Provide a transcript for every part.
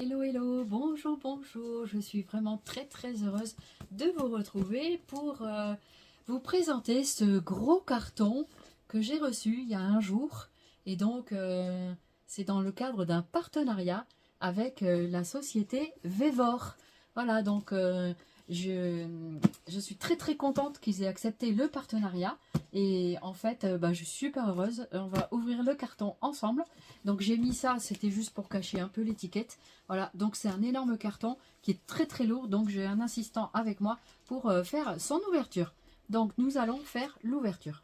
Hello, hello, bonjour, bonjour. Je suis vraiment très heureuse de vous retrouver pour vous présenter ce gros carton que j'ai reçu il y a un jour. Et donc, c'est dans le cadre d'un partenariat avec la société Vevor. Voilà, donc je suis très contente qu'ils aient accepté le partenariat. Et en fait, je suis super heureuse. On va ouvrir le carton ensemble. Donc j'ai mis ça, c'était juste pour cacher un peu l'étiquette. Voilà, donc c'est un énorme carton qui est très lourd. Donc j'ai un assistant avec moi pour faire son ouverture. Donc nous allons faire l'ouverture.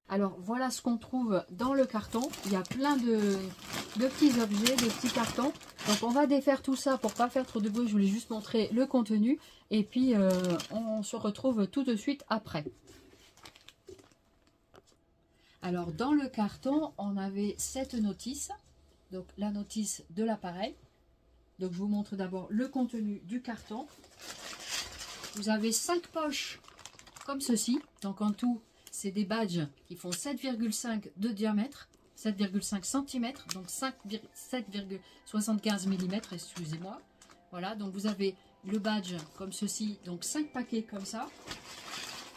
Alors voilà ce qu'on trouve dans le carton. Il y a plein de petits objets, de petits cartons. Donc on va défaire tout ça pour pas faire trop de bruit. Je voulais juste montrer le contenu. Et puis on se retrouve tout de suite après. Alors dans le carton, on avait cette notice. Donc la notice de l'appareil. Donc je vous montre d'abord le contenu du carton. Vous avez 5 poches comme ceci. Donc en tout, c'est des badges qui font 7,5 de diamètre, 7,5 cm, donc 7,75 mm, excusez-moi. Voilà, donc vous avez le badge comme ceci, donc 5 paquets comme ça.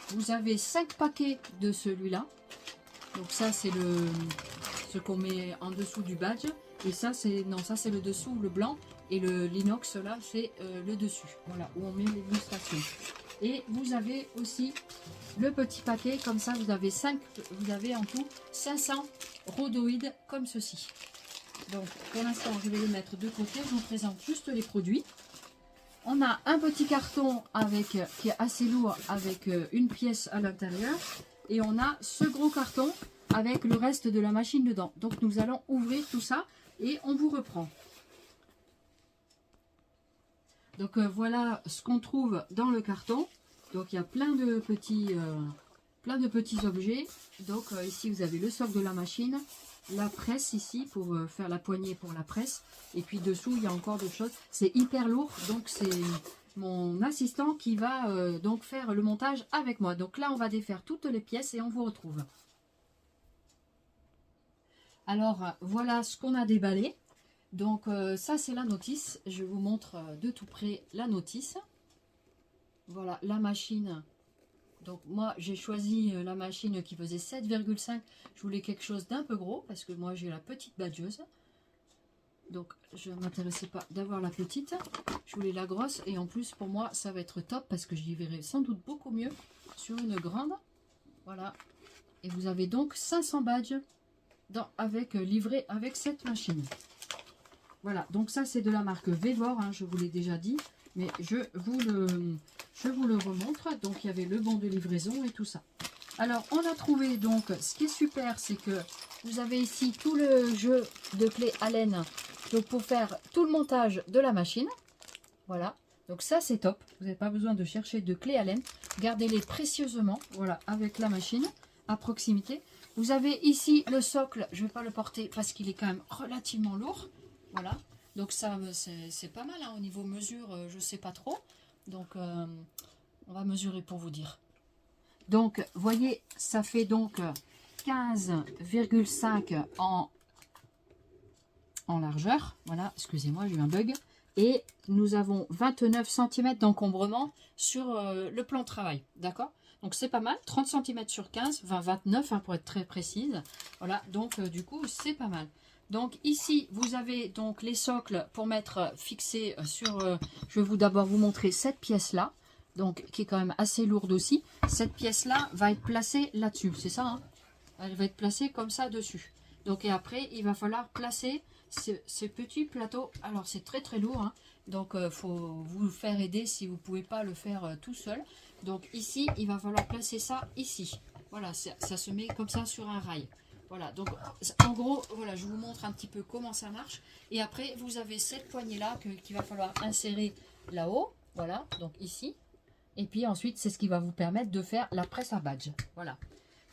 Vous avez 5 paquets de celui-là. Donc ça c'est ce qu'on met en dessous du badge. Et ça c'est le dessous, le blanc. Et l'inox là c'est le dessus. Voilà, où on met l'illustration. Et vous avez aussi le petit paquet, comme ça vous avez en tout 500 rhodoïdes comme ceci. Donc pour l'instant je vais les mettre de côté, je vous présente juste les produits. On a un petit carton qui est assez lourd avec une pièce à l'intérieur. Et on a ce gros carton avec le reste de la machine dedans. Donc nous allons ouvrir tout ça et on vous reprend. Donc voilà ce qu'on trouve dans le carton. Donc il y a plein de petits objets. Donc ici vous avez le socle de la machine, la presse ici pour faire la poignée pour la presse. Et puis dessous il y a encore d'autres choses. C'est hyper lourd, donc c'est mon assistant qui va donc faire le montage avec moi. Donc là on va défaire toutes les pièces et on vous retrouve. Alors voilà ce qu'on a déballé. Donc ça c'est la notice, je vous montre de tout près la notice. Voilà la machine. Donc moi j'ai choisi la machine qui faisait 7,5. Je voulais quelque chose d'un peu gros parce que moi j'ai la petite badgeuse. Donc je ne m'intéressais pas d'avoir la petite, je voulais la grosse. Et en plus pour moi ça va être top parce que j'y verrai sans doute beaucoup mieux sur une grande. Voilà. Et vous avez donc 500 badges livrés avec cette machine. Voilà, donc ça c'est de la marque Vevor, hein, je vous l'ai déjà dit, mais je vous le remontre. Donc il y avait le bon de livraison et tout ça. Alors on a trouvé, donc ce qui est super, c'est que vous avez ici tout le jeu de clés Allen, donc pour faire tout le montage de la machine. Voilà, donc ça c'est top, vous n'avez pas besoin de chercher de clés Allen, gardez-les précieusement, voilà, avec la machine à proximité. Vous avez ici le socle, je ne vais pas le porter parce qu'il est quand même relativement lourd. Voilà, donc ça c'est pas mal, hein. Au niveau mesure, je sais pas trop. Donc on va mesurer pour vous dire. Donc voyez, ça fait donc 15,5 en largeur. Voilà, excusez-moi, j'ai eu un bug. Et nous avons 29 cm d'encombrement sur le plan de travail. D'accord? Donc c'est pas mal, 30 cm sur 15, 29 hein, pour être très précise. Voilà, donc du coup c'est pas mal. Donc ici vous avez donc les socles pour mettre fixés sur, je vais d'abord vous montrer cette pièce là, donc qui est quand même assez lourde aussi. Cette pièce là va être placée là-dessus, c'est ça, hein? Elle va être placée comme ça dessus. Donc et après il va falloir placer ces petits plateaux. Alors c'est très lourd, hein, donc faut vous faire aider si vous ne pouvez pas le faire tout seul. Donc ici il va falloir placer ça ici. Voilà, ça se met comme ça sur un rail. Voilà, donc en gros, voilà, je vous montre un petit peu comment ça marche. Et après, vous avez cette poignée-là qu'il va falloir insérer là-haut. Voilà, donc ici. Et puis ensuite, c'est ce qui va vous permettre de faire la presse à badge. Voilà.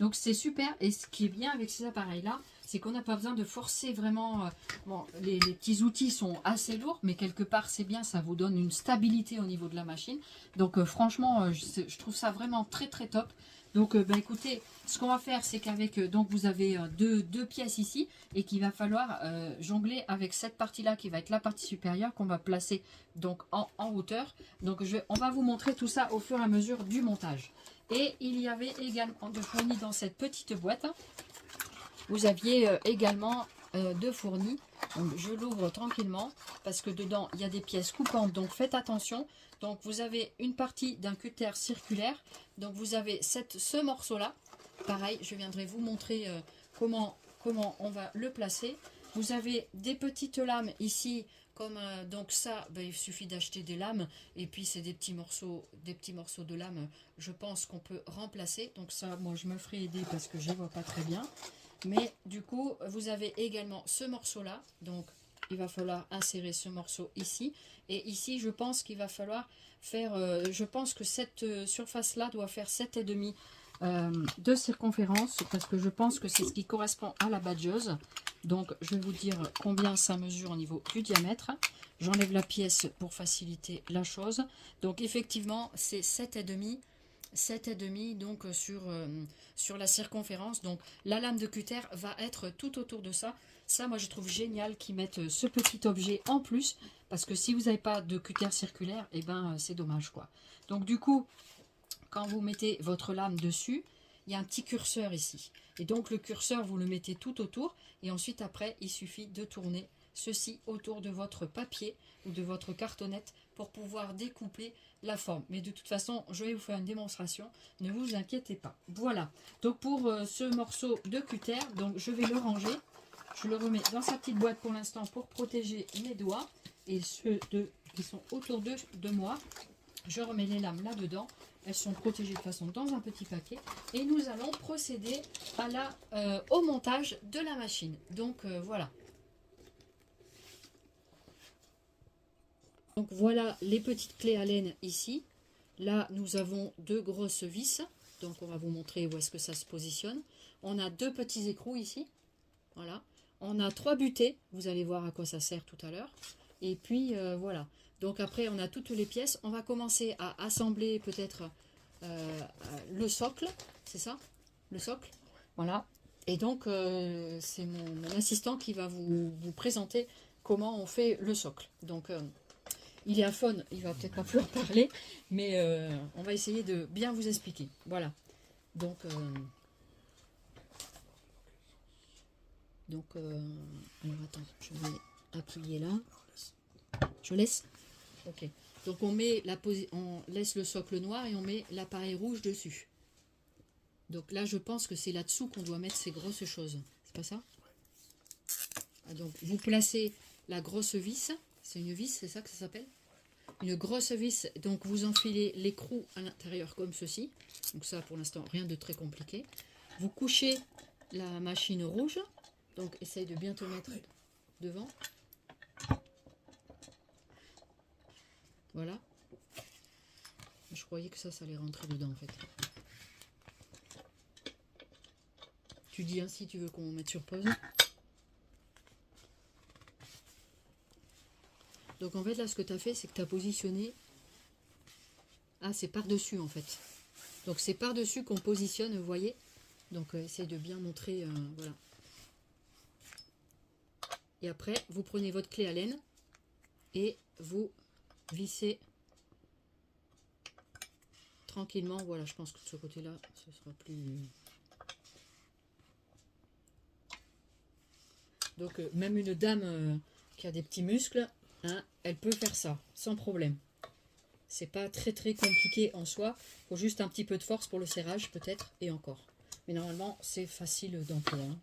Donc c'est super. Et ce qui est bien avec ces appareils-là, c'est qu'on n'a pas besoin de forcer vraiment. Bon, les petits outils sont assez lourds, mais quelque part, c'est bien. Ça vous donne une stabilité au niveau de la machine. Donc franchement, je trouve ça vraiment très top. Donc, écoutez, ce qu'on va faire, c'est qu'avec, donc vous avez deux pièces ici, et qu'il va falloir jongler avec cette partie-là, qui va être la partie supérieure, qu'on va placer donc en hauteur. Donc, on va vous montrer tout ça au fur et à mesure du montage. Et il y avait également de fournis dans cette petite boîte. Vous aviez également de fournis. Donc, je l'ouvre tranquillement, parce que dedans, il y a des pièces coupantes, donc faites attention. Donc vous avez une partie d'un cutter circulaire. Donc vous avez ce morceau-là. Pareil, je viendrai vous montrer comment on va le placer. Vous avez des petites lames ici. Comme donc ça, il suffit d'acheter des lames. Et puis c'est des petits morceaux de lames. Je pense qu'on peut remplacer. Donc ça, moi je me ferai aider parce que je ne vois pas très bien. Mais du coup, vous avez également ce morceau-là. Donc il va falloir insérer ce morceau ici. Et ici, je pense qu'il va falloir faire... je pense que cette surface-là doit faire 7,5 de circonférence. Parce que je pense que c'est ce qui correspond à la badgeuse. Donc, je vais vous dire combien ça mesure au niveau du diamètre. J'enlève la pièce pour faciliter la chose. Donc, effectivement, c'est 7,5 donc sur la circonférence. Donc, la lame de cutter va être tout autour de ça. Ça, moi, je trouve génial qu'ils mettent ce petit objet en plus. Parce que si vous n'avez pas de cutter circulaire, eh ben, c'est dommage, quoi. Donc, du coup, quand vous mettez votre lame dessus, il y a un petit curseur ici. Et donc, le curseur, vous le mettez tout autour. Et ensuite, après, il suffit de tourner ceci autour de votre papier ou de votre cartonnette pour pouvoir découper la forme. Mais de toute façon, je vais vous faire une démonstration. Ne vous inquiétez pas. Voilà. Donc, pour ce morceau de cutter, donc je vais le ranger. Je le remets dans sa petite boîte pour l'instant pour protéger mes doigts et ceux qui sont autour de moi. Je remets les lames là-dedans. Elles sont protégées de toute façon dans un petit paquet. Et nous allons procéder au montage de la machine. Donc voilà. Donc voilà les petites clés à laine ici. Là, nous avons deux grosses vis. Donc on va vous montrer où est-ce que ça se positionne. On a deux petits écrous ici. Voilà. On a 3 butées, vous allez voir à quoi ça sert tout à l'heure. Et puis voilà. Donc après on a toutes les pièces. On va commencer à assembler peut-être le socle. C'est ça? Le socle. Voilà. Et donc c'est mon assistant qui va vous présenter comment on fait le socle. Donc il est à fond, il va peut-être pas pouvoir parler. Mais on va essayer de bien vous expliquer. Voilà. Donc... alors attends, je vais appuyer là. Je laisse. Ok. Donc on laisse le socle noir et on met l'appareil rouge dessus. Donc là, je pense que c'est là-dessous qu'on doit mettre ces grosses choses. C'est pas ça? Donc vous placez la grosse vis. C'est une vis, c'est ça que ça s'appelle? Une grosse vis. Donc vous enfilez l'écrou à l'intérieur comme ceci. Donc ça, pour l'instant, rien de très compliqué. Vous couchez la machine rouge. Donc, essaye de bien te mettre devant. Voilà. Je croyais que ça allait rentrer dedans, en fait. Tu dis ainsi, tu veux qu'on mette sur pause. Donc, en fait, là, ce que tu as fait, c'est que tu as positionné... Ah, c'est par-dessus, en fait. Donc, c'est par-dessus qu'on positionne, vous voyez. Donc, essaye de bien montrer... voilà. Et après, vous prenez votre clé à laine et vous vissez tranquillement. Voilà, je pense que de ce côté-là, ce sera plus... Donc, même une dame qui a des petits muscles, hein, elle peut faire ça, sans problème. C'est pas très très compliqué en soi. Il faut juste un petit peu de force pour le serrage, peut-être, et encore. Mais normalement, c'est facile d'emploi. Hein.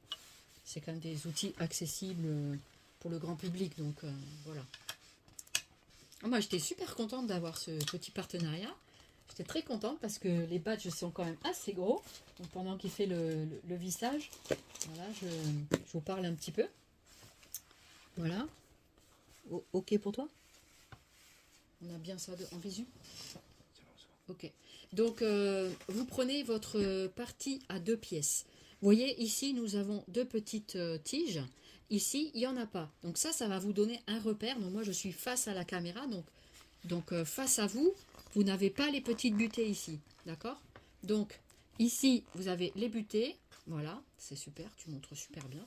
C'est quand même des outils accessibles pour le grand public, donc voilà. Moi, j'étais super contente d'avoir ce petit partenariat. J'étais très contente parce que les badges sont quand même assez gros. Donc, pendant qu'il fait le vissage, voilà, je vous parle un petit peu. Voilà. Ok pour toi? On a bien ça en visu? Ok. Donc, vous prenez votre partie à 2 pièces. Vous voyez, ici, nous avons 2 petites tiges. Ici, il n'y en a pas. Donc ça va vous donner un repère. Donc moi, je suis face à la caméra. Donc face à vous, vous n'avez pas les petites butées ici. D'accord? Donc, ici, vous avez les butées. Voilà, c'est super, tu montres super bien.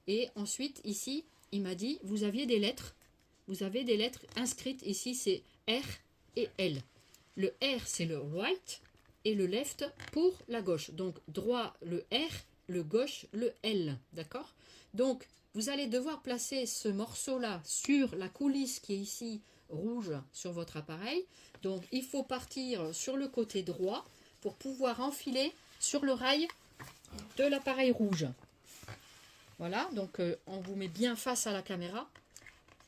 Et ensuite, ici, il m'a dit, vous aviez des lettres. Vous avez des lettres inscrites. Ici, c'est R et L. Le R, c'est le right et le left pour la gauche. Donc, droit, le R, le gauche, le L. D'accord? Donc, vous allez devoir placer ce morceau-là sur la coulisse qui est ici, rouge, sur votre appareil. Donc, il faut partir sur le côté droit pour pouvoir enfiler sur le rail de l'appareil rouge. Voilà, donc on vous met bien face à la caméra.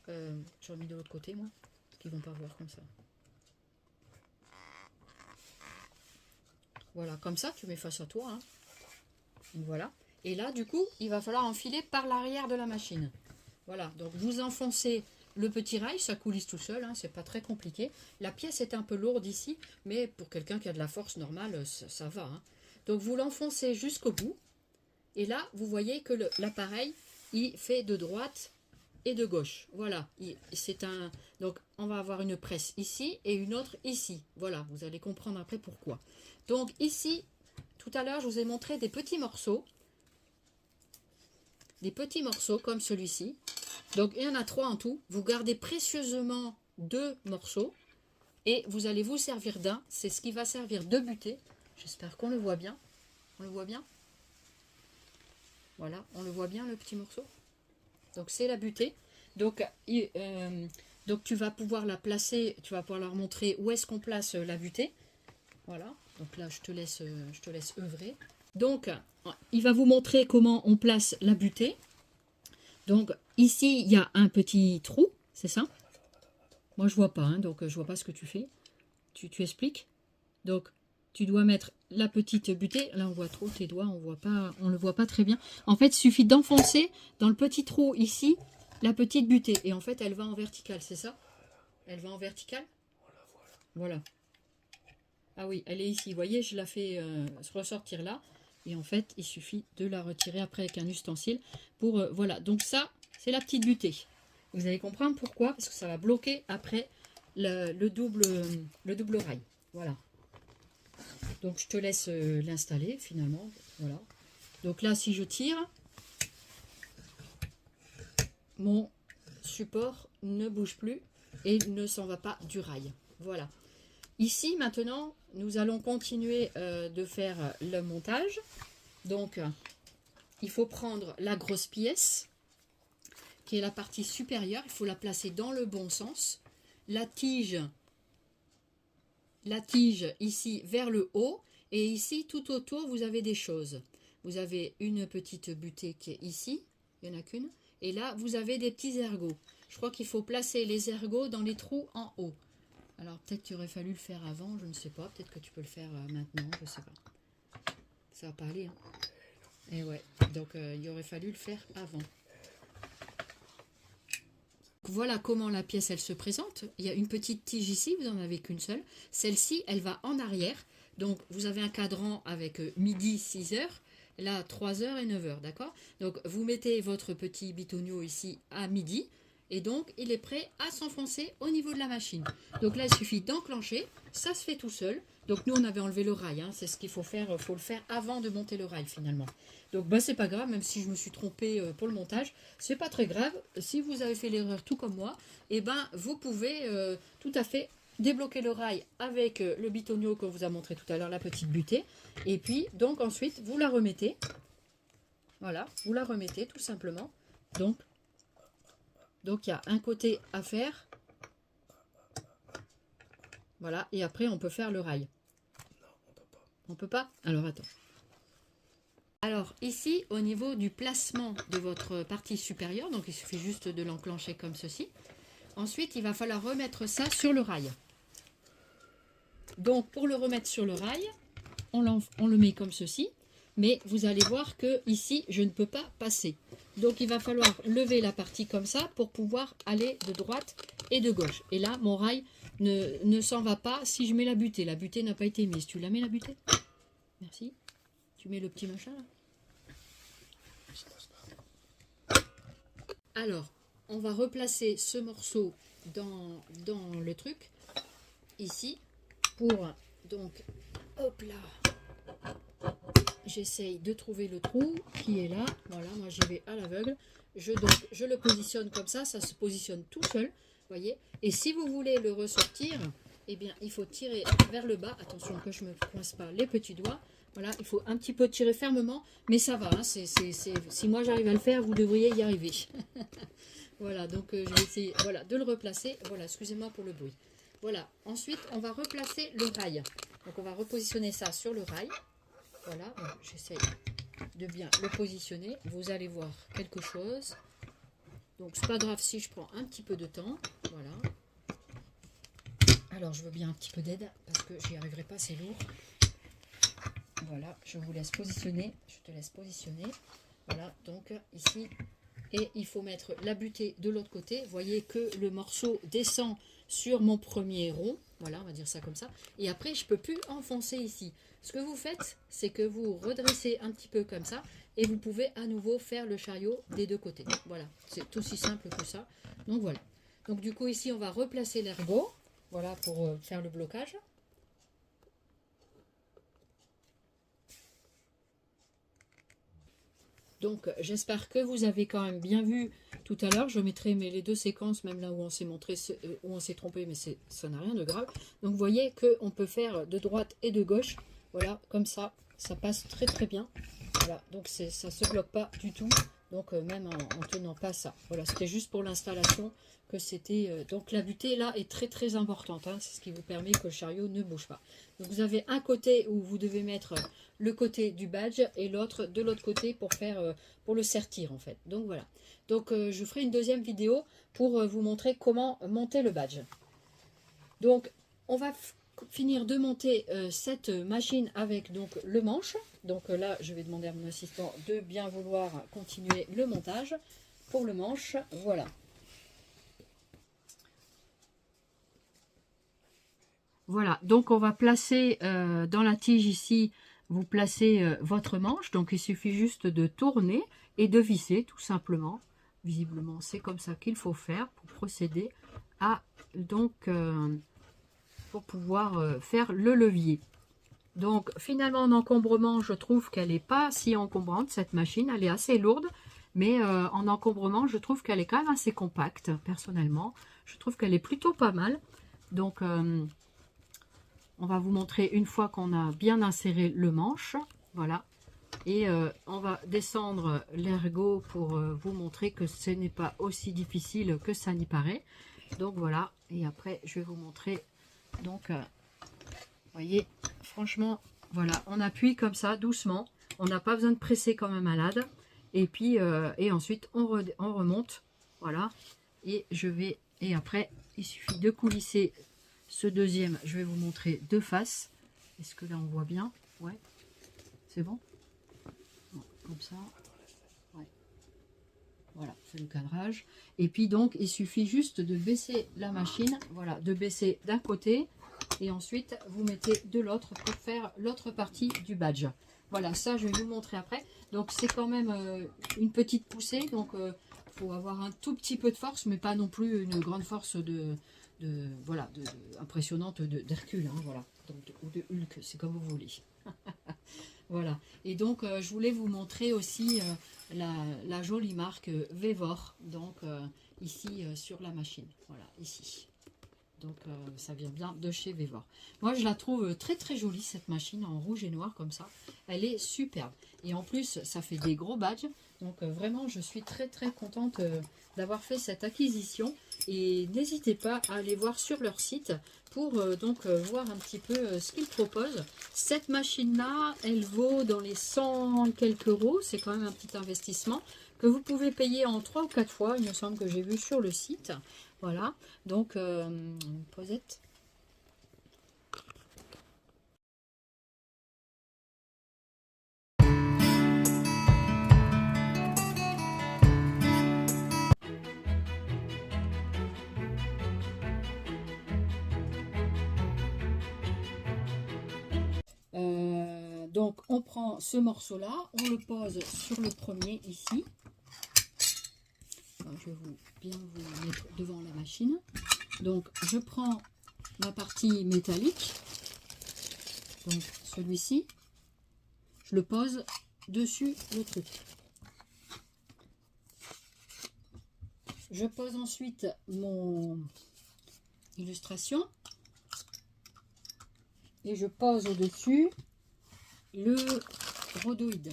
Je remets de l'autre côté, moi, parce qu'ils ne vont pas voir comme ça. Voilà, comme ça, tu mets face à toi. Hein. Voilà. Et là, du coup, il va falloir enfiler par l'arrière de la machine. Voilà, donc vous enfoncez le petit rail, ça coulisse tout seul, hein, c'est pas très compliqué. La pièce est un peu lourde ici, mais pour quelqu'un qui a de la force normale, ça va. Hein. Donc vous l'enfoncez jusqu'au bout. Et là, vous voyez que l'appareil, il fait de droite et de gauche. Voilà, c'est un. Donc, on va avoir une presse ici et une autre ici. Voilà, vous allez comprendre après pourquoi. Donc, ici, tout à l'heure, je vous ai montré des petits morceaux. Des petits morceaux comme celui-ci. Donc, il y en a 3 en tout. Vous gardez précieusement 2 morceaux et vous allez vous servir d'un. C'est ce qui va servir de butée. J'espère qu'on le voit bien. On le voit bien? Voilà, on le voit bien le petit morceau. Donc c'est la butée. Donc tu vas pouvoir la placer, tu vas pouvoir leur montrer où est-ce qu'on place la butée. Voilà, donc là je te laisse œuvrer. Donc il va vous montrer comment on place la butée. Donc ici il y a un petit trou, c'est ça? Moi je vois pas, hein, donc je vois pas ce que tu fais. Tu expliques. Donc tu dois mettre la petite butée. Là, on voit trop tes doigts, on le voit pas très bien. En fait, il suffit d'enfoncer dans le petit trou ici la petite butée. Et en fait, elle va en verticale, c'est ça? Elle va en verticale? Voilà. Ah oui, elle est ici. Vous voyez, je la fais ressortir là. Et en fait, il suffit de la retirer après avec un ustensile. Pour voilà. Donc ça, c'est la petite butée. Vous allez comprendre pourquoi? Parce que ça va bloquer après le double rail. Voilà. Donc je te laisse l'installer finalement. Voilà. Donc là, si je tire, mon support ne bouge plus et ne s'en va pas du rail. Voilà. Ici maintenant, nous allons continuer de faire le montage. Donc il faut prendre la grosse pièce qui est la partie supérieure. Il faut la placer dans le bon sens. La tige ici vers le haut et ici tout autour vous avez des choses. Vous avez une petite butée qui est ici, il n'y en a qu'une, et là vous avez des petits ergots. Je crois qu'il faut placer les ergots dans les trous en haut. Alors peut-être qu'il aurait fallu le faire avant, je ne sais pas, peut-être que tu peux le faire maintenant, je ne sais pas. Ça va pas aller, hein. Et ouais, donc il aurait fallu le faire avant. Voilà comment la pièce elle se présente. Il y a une petite tige ici, vous n'en avez qu'une seule. Celle-ci, elle va en arrière. Donc vous avez un cadran avec midi 6h, là 3h et 9h, d'accord? Donc vous mettez votre petit bitonio ici à midi et donc il est prêt à s'enfoncer au niveau de la machine. Donc là il suffit d'enclencher, ça se fait tout seul. Donc nous on avait enlevé le rail, hein. C'est ce qu'il faut faire, il faut le faire avant de monter le rail finalement. Donc bah, c'est pas grave, même si je me suis trompée pour le montage, c'est pas très grave. Si vous avez fait l'erreur tout comme moi, et ben vous pouvez tout à fait débloquer le rail avec le bitonio qu'on vous a montré tout à l'heure, la petite butée. Et puis donc ensuite vous la remettez. Voilà, vous la remettez tout simplement. Donc il y a un côté à faire. Voilà, et après on peut faire le rail. Non, on peut pas. On peut pas? Alors attends. Alors ici, au niveau du placement de votre partie supérieure, donc il suffit juste de l'enclencher comme ceci. Ensuite, il va falloir remettre ça sur le rail. Donc pour le remettre sur le rail, on le met comme ceci. Mais vous allez voir que ici, je ne peux pas passer. Donc il va falloir lever la partie comme ça pour pouvoir aller de droite et de gauche. Et là, mon rail ne s'en va pas si je mets la butée. La butée n'a pas été mise. Tu la mets la butée? Merci. Tu mets le petit machin là. Alors, on va replacer ce morceau dans le truc, ici, pour, donc, hop là, j'essaye de trouver le trou qui est là. Voilà, moi j'y vais à l'aveugle. Donc, je le positionne comme ça se positionne tout seul, voyez. Et si vous voulez le ressortir, eh bien, il faut tirer vers le bas. Attention que je ne me coince pas les petits doigts. Voilà, il faut un petit peu tirer fermement, mais ça va. Hein, si moi j'arrive à le faire, vous devriez y arriver. Voilà, donc je vais essayer voilà, de le replacer. Voilà, excusez-moi pour le bruit. Voilà, ensuite on va replacer le rail. Donc on va repositionner ça sur le rail. Voilà, j'essaye de bien le positionner. Vous allez voir quelque chose. Donc c'est pas grave si je prends un petit peu de temps. Voilà. Alors je veux bien un petit peu d'aide parce que j'y arriverai pas, c'est lourd. Voilà, je vous laisse positionner. Je te laisse positionner. Voilà, donc ici. Et il faut mettre la butée de l'autre côté. Vous voyez que le morceau descend sur mon premier rond. Voilà, on va dire ça comme ça. Et après, je ne peux plus enfoncer ici. Ce que vous faites, c'est que vous redressez un petit peu comme ça. Et vous pouvez à nouveau faire le chariot des deux côtés. Voilà, c'est aussi simple que ça. Donc voilà. Donc du coup, ici, on va replacer l'ergot. Voilà, pour faire le blocage. Donc j'espère que vous avez quand même bien vu tout à l'heure. Je mettrai les deux séquences, même là où on s'est montré, où on s'est trompé, mais ça n'a rien de grave. Donc vous voyez qu'on peut faire de droite et de gauche. Voilà, comme ça passe très très bien. Voilà, donc ça ne se bloque pas du tout. Donc même en tenant pas ça. Voilà, c'était juste pour l'installation que c'était... donc la butée là est très très importante. Hein, c'est ce qui vous permet que le chariot ne bouge pas. Donc vous avez un côté où vous devez mettre le côté du badge et l'autre de l'autre côté pour faire pour le sertir en fait. Donc voilà. Donc je ferai une deuxième vidéo pour vous montrer comment monter le badge. Donc on va finir de monter cette machine avec donc le manche. Donc là je vais demander à mon assistant de bien vouloir continuer le montage pour le manche. Voilà. Voilà, donc on va placer dans la tige ici, vous placez votre manche. Donc il suffit juste de tourner et de visser tout simplement. Visiblement c'est comme ça qu'il faut faire pour procéder à donc pour pouvoir faire le levier. Donc finalement en encombrement, je trouve qu'elle n'est pas si encombrante cette machine, elle est assez lourde. Mais en encombrement, je trouve qu'elle est quand même assez compacte personnellement. Je trouve qu'elle est plutôt pas mal. Donc on va vous montrer une fois qu'on a bien inséré le manche. Voilà. Et on va descendre l'ergot pour vous montrer que ce n'est pas aussi difficile que ça n'y paraît. Donc voilà. Et après, je vais vous montrer. Donc, vous voyez, franchement, voilà. On appuie comme ça, doucement. On n'a pas besoin de presser comme un malade. Et puis, et ensuite, on remonte. Voilà. Et après, il suffit de coulisser ce deuxième. Je vais vous montrer de face. Est-ce que là, on voit bien? Ouais. C'est bon? Bon, comme ça. Ouais. Voilà, c'est le cadrage. Et puis donc, il suffit juste de baisser la machine. Voilà, de baisser d'un côté. Et ensuite, vous mettez de l'autre pour faire l'autre partie du badge. Voilà, ça, je vais vous montrer après. Donc, c'est quand même une petite poussée. Donc, il faut avoir un tout petit peu de force, mais pas non plus une grande force voilà, impressionnante d'Hercule. Hein, voilà. Donc, ou de Hulk, c'est comme vous voulez. Voilà. Et donc, je voulais vous montrer aussi la jolie marque Vevor. Donc, ici, sur la machine. Voilà, ici. Donc, ça vient bien de chez Vevor. Moi, je la trouve très, très jolie, cette machine, en rouge et noir, comme ça. Elle est superbe. Et en plus, ça fait des gros badges. Donc, vraiment, je suis très, très contente d'avoir fait cette acquisition. Et n'hésitez pas à aller voir sur leur site pour donc voir un petit peu ce qu'ils proposent. Cette machine-là, elle vaut dans les 100 quelques euros. C'est quand même un petit investissement que vous pouvez payer en 3 ou 4 fois. Il me semble que j'ai vu sur le site. Voilà, donc posette. Donc on prend ce morceau là, on le pose sur le premier ici. Alors, je vais bien vous mettre devant la machine. Donc je prends ma partie métallique, donc celui-ci, je le pose dessus le truc. Je pose ensuite mon illustration et je pose au-dessus le rhodoïde.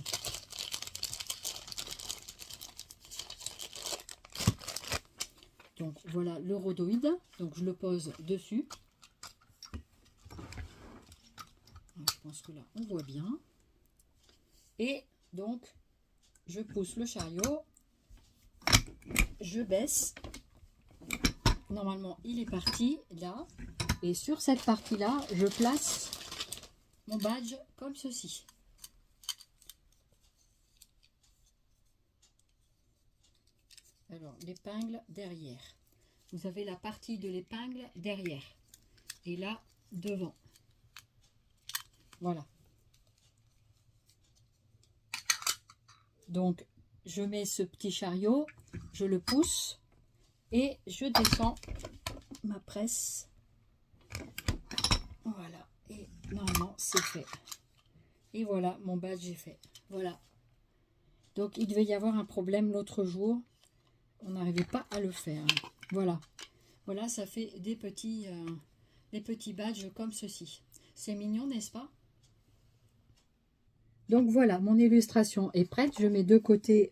Donc voilà le rhodoïde, donc je le pose dessus. Je pense que là on voit bien. Et donc je pousse le chariot, je baisse. Normalement il est parti là. Et sur cette partie-là, je place mon badge comme ceci. Alors, l'épingle derrière. Vous avez la partie de l'épingle derrière. Et là, devant. Voilà. Donc, je mets ce petit chariot, je le pousse et je descends ma presse. Voilà, et normalement c'est fait. Et voilà, mon badge est fait. Voilà. Donc il devait y avoir un problème l'autre jour. On n'arrivait pas à le faire. Voilà. Voilà, ça fait des petits badges comme ceci. C'est mignon, n'est-ce pas? Donc voilà, mon illustration est prête. Je mets de côté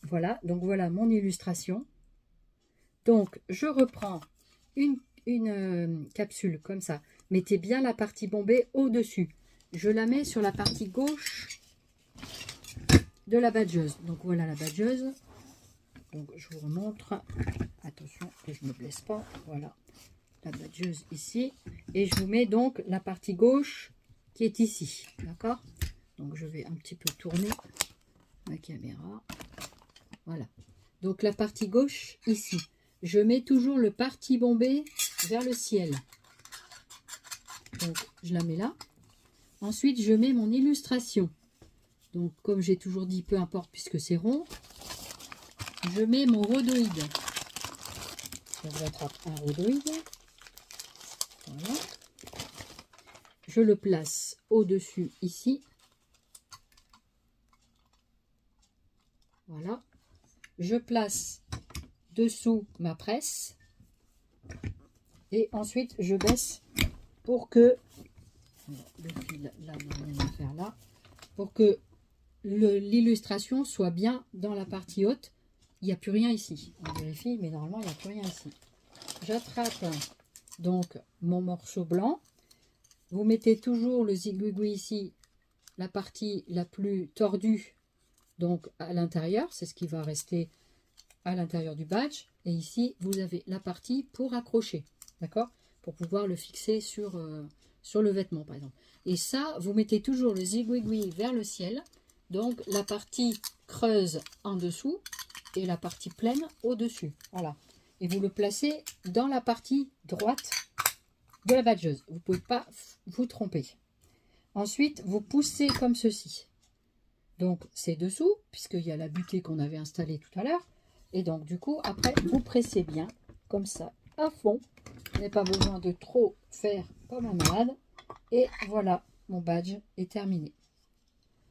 voilà. Donc voilà mon illustration. Donc je reprends une capsule comme ça. Mettez bien la partie bombée au-dessus. Je la mets sur la partie gauche de la badgeuse. Donc voilà la badgeuse. Donc je vous remontre. Attention que je ne me blesse pas. Voilà la badgeuse ici. Et je vous mets donc la partie gauche qui est ici. D'accord? Donc je vais un petit peu tourner ma caméra. Voilà. Donc la partie gauche ici. Je mets toujours le parti bombé vers le ciel. Donc je la mets là. Ensuite je mets mon illustration. Donc comme j'ai toujours dit, peu importe puisque c'est rond. Je mets mon rhodoïde. Donc j'attrape un rhodoïde. Voilà. Je le place au-dessus ici. Voilà. Je place dessous ma presse. Et ensuite je baisse pour que le fil là, il n'y a rien à faire là, pour que l'illustration soit bien dans la partie haute. Il n'y a plus rien ici. On vérifie, mais normalement il n'y a plus rien ici. J'attrape donc mon morceau blanc. Vous mettez toujours le zigouigou ici, la partie la plus tordue, donc à l'intérieur. C'est ce qui va rester à l'intérieur du badge. Et ici, vous avez la partie pour accrocher. D'accord? Pour pouvoir le fixer sur le vêtement, par exemple. Et ça, vous mettez toujours le zigouigou vers le ciel. Donc, la partie creuse en dessous et la partie pleine au-dessus. Voilà. Et vous le placez dans la partie droite de la badgeuse. Vous ne pouvez pas vous tromper. Ensuite, vous poussez comme ceci. Donc, c'est dessous, puisqu'il y a la butée qu'on avait installée tout à l'heure. Et donc, du coup, après, vous pressez bien, comme ça, à fond. Vous n'avez pas besoin de trop faire comme un malade. Et voilà, mon badge est terminé.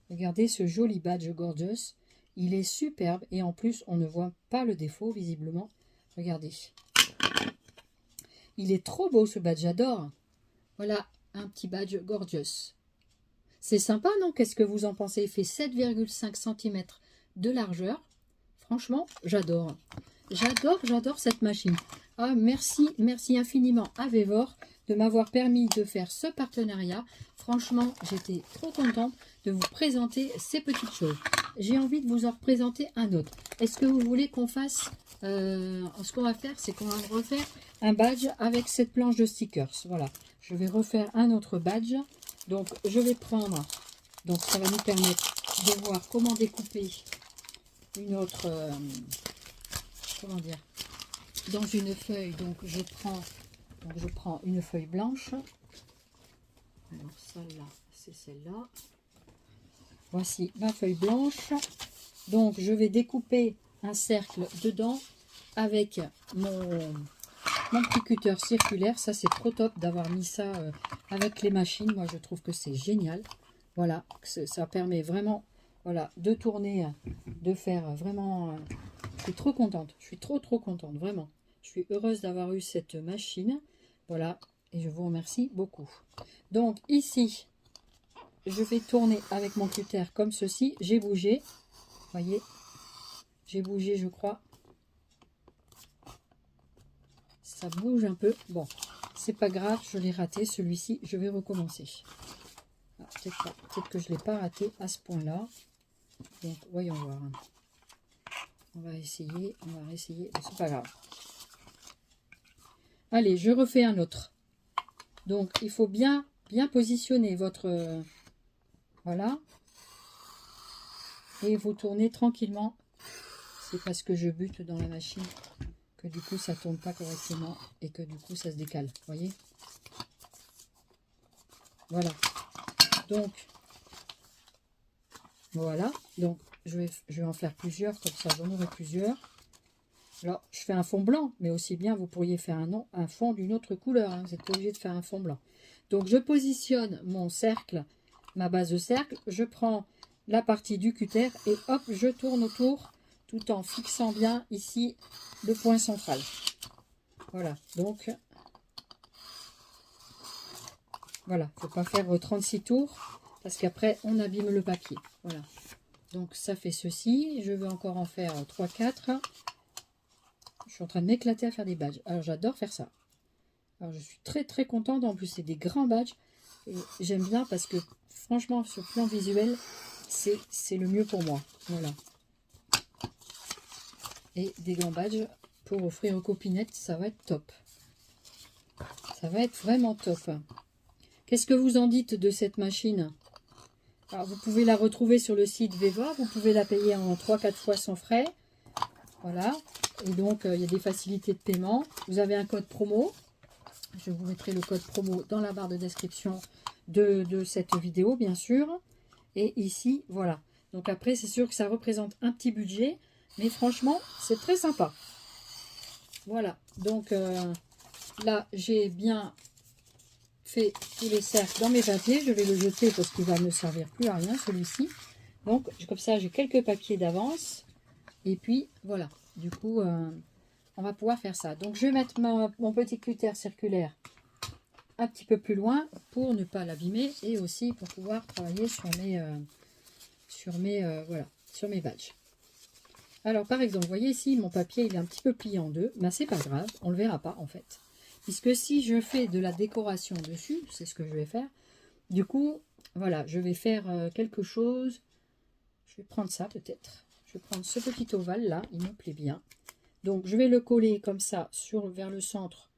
Regardez ce joli badge gorgeous. Il est superbe et en plus, on ne voit pas le défaut, visiblement. Regardez. Il est trop beau, ce badge, j'adore. Voilà, un petit badge gorgeous. C'est sympa, non? Qu'est-ce que vous en pensez? Il fait 7,5 cm de largeur. Franchement, j'adore. J'adore cette machine. Ah, merci infiniment à Vévor de m'avoir permis de faire ce partenariat. Franchement, j'étais trop contente de vous présenter ces petites choses. J'ai envie de vous en représenter un autre. Est-ce que vous voulez qu'on fasse... ce qu'on va faire, c'est qu'on va refaire un badge avec cette planche de stickers. Voilà, je vais refaire un autre badge. Donc, je vais prendre... Donc, ça va nous permettre de voir comment découper une autre... comment dire, dans une feuille. Donc je prends une feuille blanche. Alors celle-là, c'est celle-là. Voici ma feuille blanche. Donc je vais découper un cercle dedans avec mon mon petit cutter circulaire. Ça, c'est trop top d'avoir mis ça avec les machines. Moi, je trouve que c'est génial. Voilà, ça permet vraiment, voilà, de tourner, de faire vraiment... je suis trop contente. Je suis trop contente, vraiment. Je suis heureuse d'avoir eu cette machine. Voilà, et je vous remercie beaucoup. Donc, ici, je vais tourner avec mon cutter comme ceci. J'ai bougé, voyez, j'ai bougé, je crois. Ça bouge un peu. Bon, c'est pas grave, je l'ai raté. Celui-ci, je vais recommencer. Peut-être que je ne l'ai pas raté à ce point-là. Donc, voyons voir. On va essayer, c'est pas grave. Allez, je refais un autre. Donc, il faut bien positionner votre... voilà. Et vous tournez tranquillement. C'est parce que je bute dans la machine que du coup, ça ne tourne pas correctement et que du coup, ça se décale. Vous voyez? Voilà. Donc, voilà. Donc, je vais en faire plusieurs, comme ça, j'en aurai plusieurs. Alors, je fais un fond blanc, mais aussi bien, vous pourriez faire un fond d'une autre couleur. Hein, vous n'êtes pas obligé de faire un fond blanc. Donc, je positionne mon cercle, ma base de cercle. Je prends la partie du cutter et hop, je tourne autour tout en fixant bien ici le point central. Voilà, donc, voilà. Il ne faut pas faire 36 tours parce qu'après, on abîme le papier. Voilà. Donc, ça fait ceci. Je vais encore en faire 3-4. Je suis en train de m'éclater à faire des badges. Alors, j'adore faire ça. Alors, je suis très contente. En plus, c'est des grands badges. Et j'aime bien parce que, franchement, sur le plan visuel, c'est le mieux pour moi. Voilà. Et des grands badges pour offrir aux copinettes, ça va être top. Ça va être vraiment top. Qu'est-ce que vous en dites de cette machine? Alors, vous pouvez la retrouver sur le site Veva. Vous pouvez la payer en 3-4 fois sans frais. Voilà. Et donc, il y a des facilités de paiement. Vous avez un code promo. Je vous mettrai le code promo dans la barre de description de cette vidéo, bien sûr. Et ici, voilà. Donc après, c'est sûr que ça représente un petit budget. Mais franchement, c'est très sympa. Voilà. Donc là, j'ai bien fait tous les cercles dans mes papiers. Je vais le jeter parce qu'il va ne servir plus à rien, celui-ci. Donc, comme ça, j'ai quelques papiers d'avance. Et puis, voilà. Du coup, on va pouvoir faire ça. Donc, je vais mettre mon petit cutter circulaire un petit peu plus loin pour ne pas l'abîmer et aussi pour pouvoir travailler sur mes badges. Alors, par exemple, vous voyez ici, mon papier, il est un petit peu plié en deux. Mais c'est pas grave, on le verra pas, en fait. Puisque si je fais de la décoration dessus, c'est ce que je vais faire. Du coup, voilà, je vais faire quelque chose. Je vais prendre ça, peut-être. Je vais prendre ce petit ovale là, il me plaît bien. Donc, je vais le coller comme ça vers le centre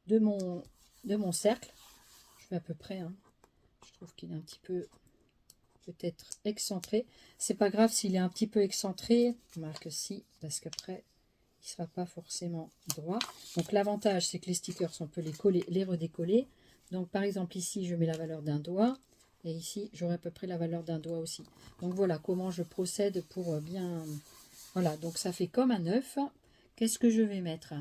de mon cercle. Je fais à peu près. Hein. Je trouve qu'il est un petit peu peut-être excentré. C'est pas grave s'il est un petit peu excentré. Je marque si, parce qu'après, il ne sera pas forcément droit. Donc, l'avantage, c'est que les stickers, on peut les coller, les redécoller. Donc, par exemple, ici, je mets la valeur d'un doigt. Et ici, j'aurai à peu près la valeur d'un doigt aussi. Donc, voilà comment je procède pour bien... Voilà, donc ça fait comme un œuf. Qu'est-ce que je vais mettre?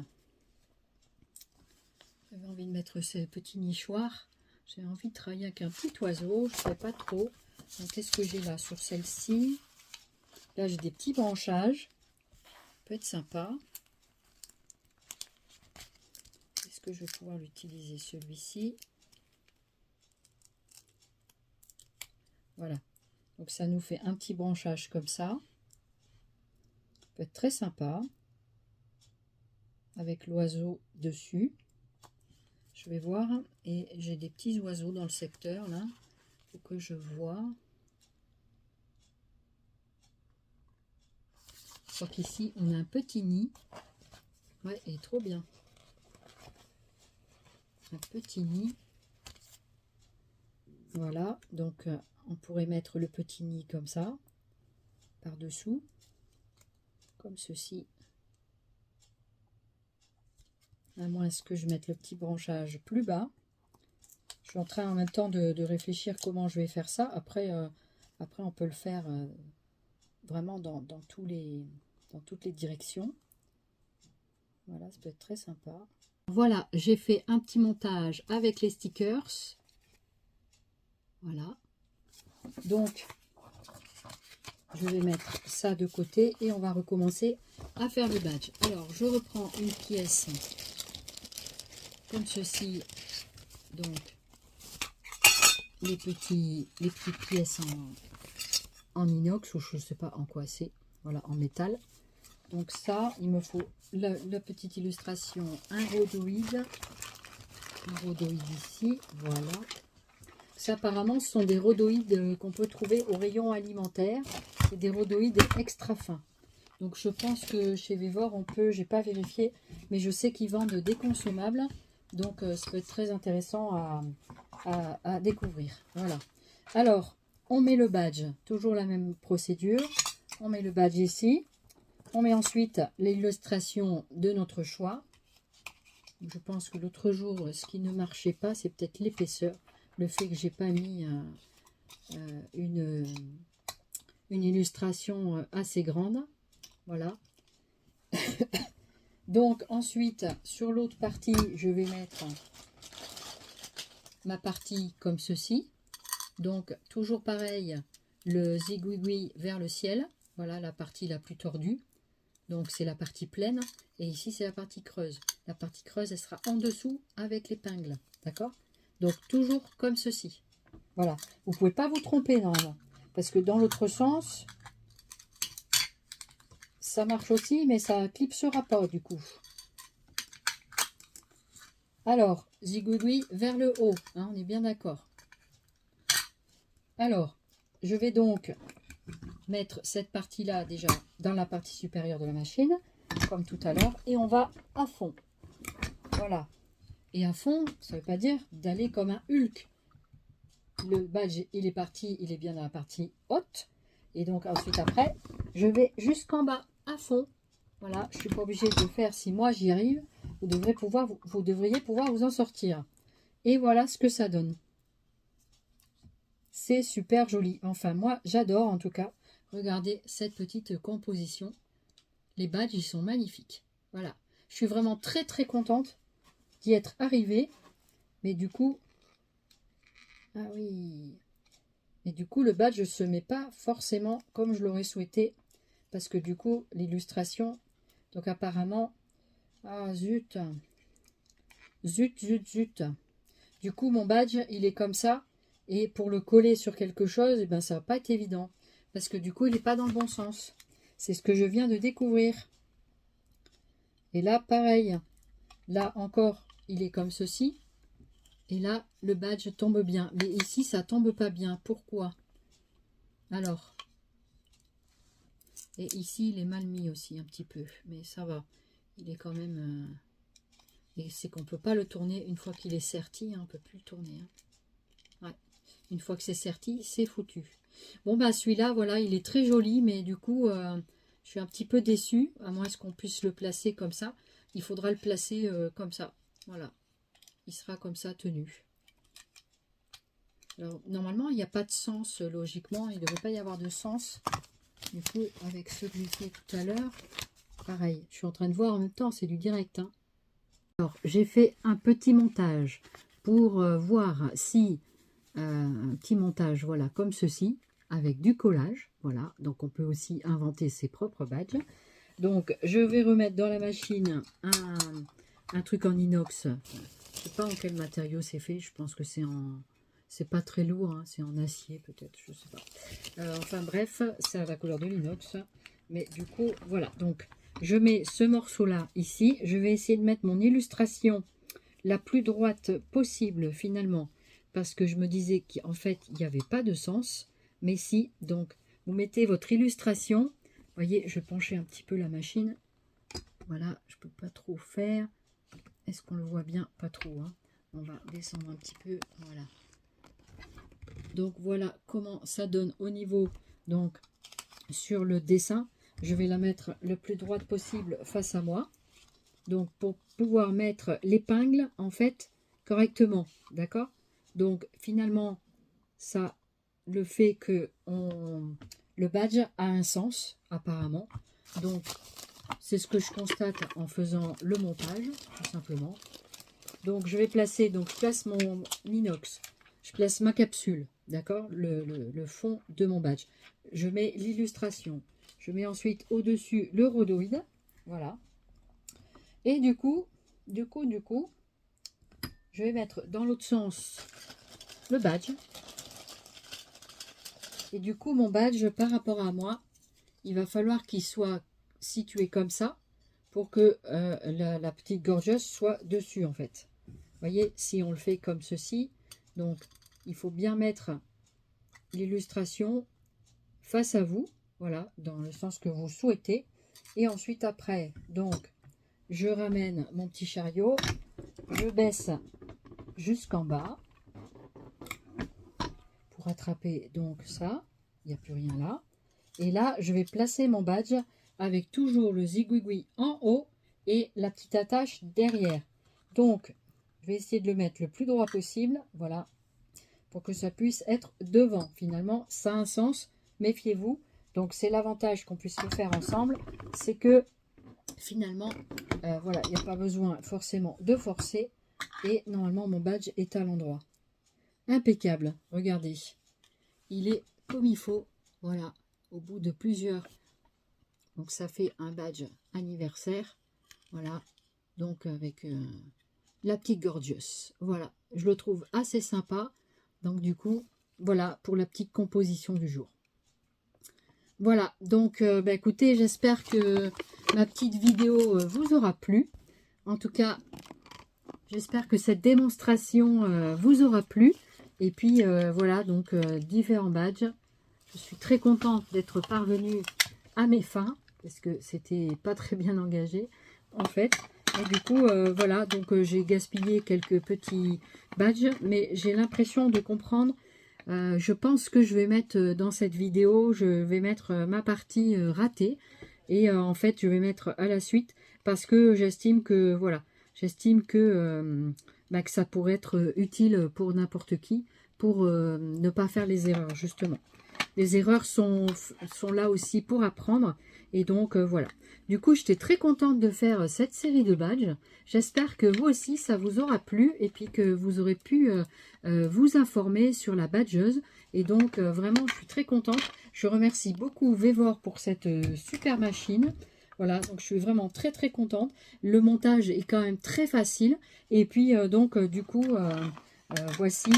J'avais envie de mettre ce petit nichoir. J'ai envie de travailler avec un petit oiseau. Je ne sais pas trop. Donc, qu'est-ce que j'ai là sur celle-ci? Là, j'ai des petits branchages. Ça peut être sympa. Est-ce que je vais pouvoir l'utiliser celui-ci? Voilà. Donc, ça nous fait un petit branchage comme ça. Ça peut être très sympa. Avec l'oiseau dessus. Je vais voir. Et j'ai des petits oiseaux dans le secteur là. Il faut que je vois. Je crois qu'ici, on a un petit nid. Ouais, il est trop bien. Un petit nid. Voilà. Donc, on pourrait mettre le petit nid comme ça. Par-dessous. Comme ceci. À moins que je mette le petit branchage plus bas. Je suis en train en même temps de réfléchir comment je vais faire ça. Après, on peut le faire vraiment dans toutes les directions. Voilà, ça peut être très sympa. Voilà, j'ai fait un petit montage avec les stickers. Voilà. Donc, je vais mettre ça de côté et on va recommencer à faire les badges. Alors, je reprends une pièce comme ceci. Donc, les petites pièces en inox ou je ne sais pas en quoi c'est. Voilà, en métal. Donc ça, il me faut la petite illustration, un rhodoïde ici, voilà. Ça apparemment ce sont des rhodoïdes qu'on peut trouver au rayon alimentaire, c'est des rhodoïdes extra fins. Donc je pense que chez Vévor on peut, j'ai pas vérifié, mais je sais qu'ils vendent des consommables, donc ça peut être très intéressant à découvrir. Voilà. Alors on met le badge, toujours la même procédure, on met le badge ici. On met ensuite l'illustration de notre choix. Je pense que l'autre jour, ce qui ne marchait pas, c'est peut-être l'épaisseur. Le fait que j'ai pas mis une illustration assez grande. Voilà. Donc ensuite, sur l'autre partie, je vais mettre ma partie comme ceci. Donc toujours pareil, le zigouigoui vers le ciel. Voilà la partie la plus tordue. Donc c'est la partie pleine et ici c'est la partie creuse. La partie creuse elle sera en dessous avec l'épingle. D'accord? Donc toujours comme ceci. Voilà. Vous ne pouvez pas vous tromper normalement. Parce que dans l'autre sens, ça marche aussi mais ça ne clipsera pas du coup. Alors, zigouigoui vers le haut. Hein, on est bien d'accord. Alors, je vais donc mettre cette partie-là déjà dans la partie supérieure de la machine, comme tout à l'heure, et on va à fond. Voilà. Et à fond, ça ne veut pas dire d'aller comme un Hulk. Le badge, il est parti, il est bien dans la partie haute. Et donc ensuite après, je vais jusqu'en bas, à fond. Voilà, je ne suis pas obligée de le faire si moi j'y arrive. Vous devriez pouvoir vous en sortir. Et voilà ce que ça donne. C'est super joli. Enfin, moi, j'adore en tout cas. Regardez cette petite composition. Les badges, ils sont magnifiques. Voilà. Je suis vraiment très très contente d'y être arrivée. Mais du coup... Ah oui. Et du coup, le badge ne se met pas forcément comme je l'aurais souhaité. Parce que du coup, l'illustration... Donc apparemment... Ah zut. Zut, zut, zut. Du coup, mon badge, il est comme ça. Et pour le coller sur quelque chose, eh ben, ça va pas être évident. Parce que du coup, il n'est pas dans le bon sens. C'est ce que je viens de découvrir. Et là, pareil. Là encore, il est comme ceci. Et là, le badge tombe bien. Mais ici, ça tombe pas bien. Pourquoi? Alors. Et ici, il est mal mis aussi un petit peu. Mais ça va. Il est quand même... Et c'est qu'on ne peut pas le tourner une fois qu'il est serti. Hein, on ne peut plus le tourner. Hein. Ouais. Une fois que c'est serti, c'est foutu. Bon, bah celui-là, voilà, il est très joli. Mais du coup, je suis un petit peu déçue. À moins qu'on puisse le placer comme ça. Il faudra le placer comme ça. Voilà. Il sera comme ça tenu. Alors, normalement, il n'y a pas de sens, logiquement. Il ne devrait pas y avoir de sens. Du coup, avec ce que j'ai fait tout à l'heure, pareil. Je suis en train de voir en même temps, c'est du direct. Hein. Alors, j'ai fait un petit montage pour voir si... un petit montage, voilà, comme ceci, avec du collage. Voilà, donc on peut aussi inventer ses propres badges. Donc, je vais remettre dans la machine un truc en inox. Je ne sais pas en quel matériau c'est fait. Je pense que c'est en... C'est pas très lourd, hein, c'est en acier peut-être, je sais pas. Enfin bref, c'est à la couleur de l'inox. Mais du coup, voilà. Donc, je mets ce morceau-là ici. Je vais essayer de mettre mon illustration la plus droite possible finalement. Parce que je me disais qu'en fait, il n'y avait pas de sens. Mais si, donc, vous mettez votre illustration. Vous voyez, je vais pencher un petit peu la machine. Voilà, je peux pas trop faire. Est-ce qu'on le voit bien? Pas trop. Hein. On va descendre un petit peu. Voilà. Donc voilà comment ça donne au niveau, donc sur le dessin. Je vais la mettre le plus droite possible face à moi. Donc pour pouvoir mettre l'épingle en fait correctement. D'accord? Donc finalement, ça, le fait que le badge a un sens apparemment. Donc C'est ce que je constate en faisant le montage, tout simplement. Donc je vais placer, donc je place mon inox, je place ma capsule, d'accord, le fond de mon badge. Je mets l'illustration, je mets ensuite au-dessus le rhodoïde, voilà. Et du coup, je vais mettre dans l'autre sens le badge. Et du coup, mon badge, par rapport à moi, il va falloir qu'il soit situé comme ça pour que la petite gorgeuse soit dessus, en fait. Vous voyez, si on le fait comme ceci, donc il faut bien mettre l'illustration face à vous, voilà, dans le sens que vous souhaitez. Et ensuite, après, donc, je ramène mon petit chariot, je baisse jusqu'en bas pour attraper donc ça, il n'y a plus rien là. Et là, je vais placer mon badge avec toujours le zigouigoui en haut et la petite attache derrière. Donc, je vais essayer de le mettre le plus droit possible, voilà, pour que ça puisse être devant. Finalement, ça a un sens, méfiez-vous. Donc, c'est l'avantage qu'on puisse le faire ensemble, c'est que finalement, voilà, il n'y a pas besoin forcément de forcer. Et normalement, mon badge est à l'endroit. Impeccable, regardez. Il est comme il faut, voilà, au bout de plusieurs. Donc, ça fait un badge anniversaire, voilà, donc avec la petite gorgeous. Voilà, je le trouve assez sympa. Donc, du coup, voilà pour la petite composition du jour. Voilà, donc, bah, écoutez, j'espère que ma petite vidéo vous aura plu. En tout cas, j'espère que cette démonstration vous aura plu. Et puis, voilà, donc, différents badges. Je suis très contente d'être parvenue à mes fins, parce que c'était pas très bien engagé, en fait. Et du coup, voilà, donc j'ai gaspillé quelques petits badges, mais j'ai l'impression de comprendre. Je pense que je vais mettre dans cette vidéo, je vais mettre ma partie ratée. Et en fait, je vais mettre à la suite, parce que j'estime que, voilà, j'estime que ça pourrait être utile pour n'importe qui, pour ne pas faire les erreurs, justement. Les erreurs sont là aussi pour apprendre. Et donc, voilà. Du coup, j'étais très contente de faire cette série de badges. J'espère que vous aussi, ça vous aura plu. Et puis que vous aurez pu vous informer sur la badgeuse. Et donc, vraiment, je suis très contente. Je remercie beaucoup Vévor pour cette super machine. Voilà, donc je suis vraiment très très contente. Le montage est quand même très facile. Et puis, donc, du coup, voici...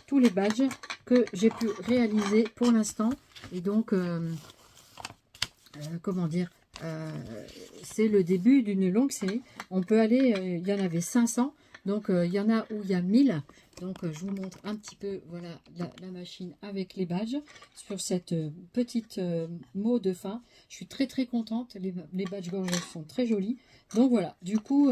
tous les badges que j'ai pu réaliser pour l'instant. Et donc, comment dire, c'est le début d'une longue série. On peut aller, il y en avait 500, donc il y en a où il y a 1000. Donc, je vous montre un petit peu, voilà, la machine avec les badges sur cette petite mot de fin. Je suis très très contente. Les badges gorgeous sont très jolis. Donc, voilà, du coup...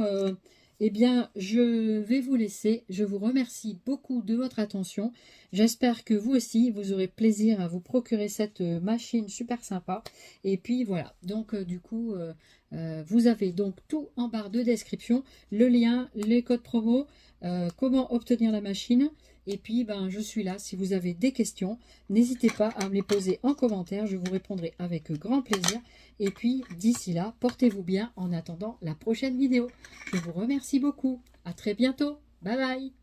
eh bien, je vais vous laisser. Je vous remercie beaucoup de votre attention. J'espère que vous aussi, vous aurez plaisir à vous procurer cette machine super sympa. Et puis voilà, donc du coup, vous avez donc tout en barre de description. Le lien, les codes promo, comment obtenir la machine. Et puis, ben, je suis là. Si vous avez des questions, n'hésitez pas à me les poser en commentaire. Je vous répondrai avec grand plaisir. Et puis, d'ici là, portez-vous bien en attendant la prochaine vidéo. Je vous remercie beaucoup. À très bientôt. Bye bye.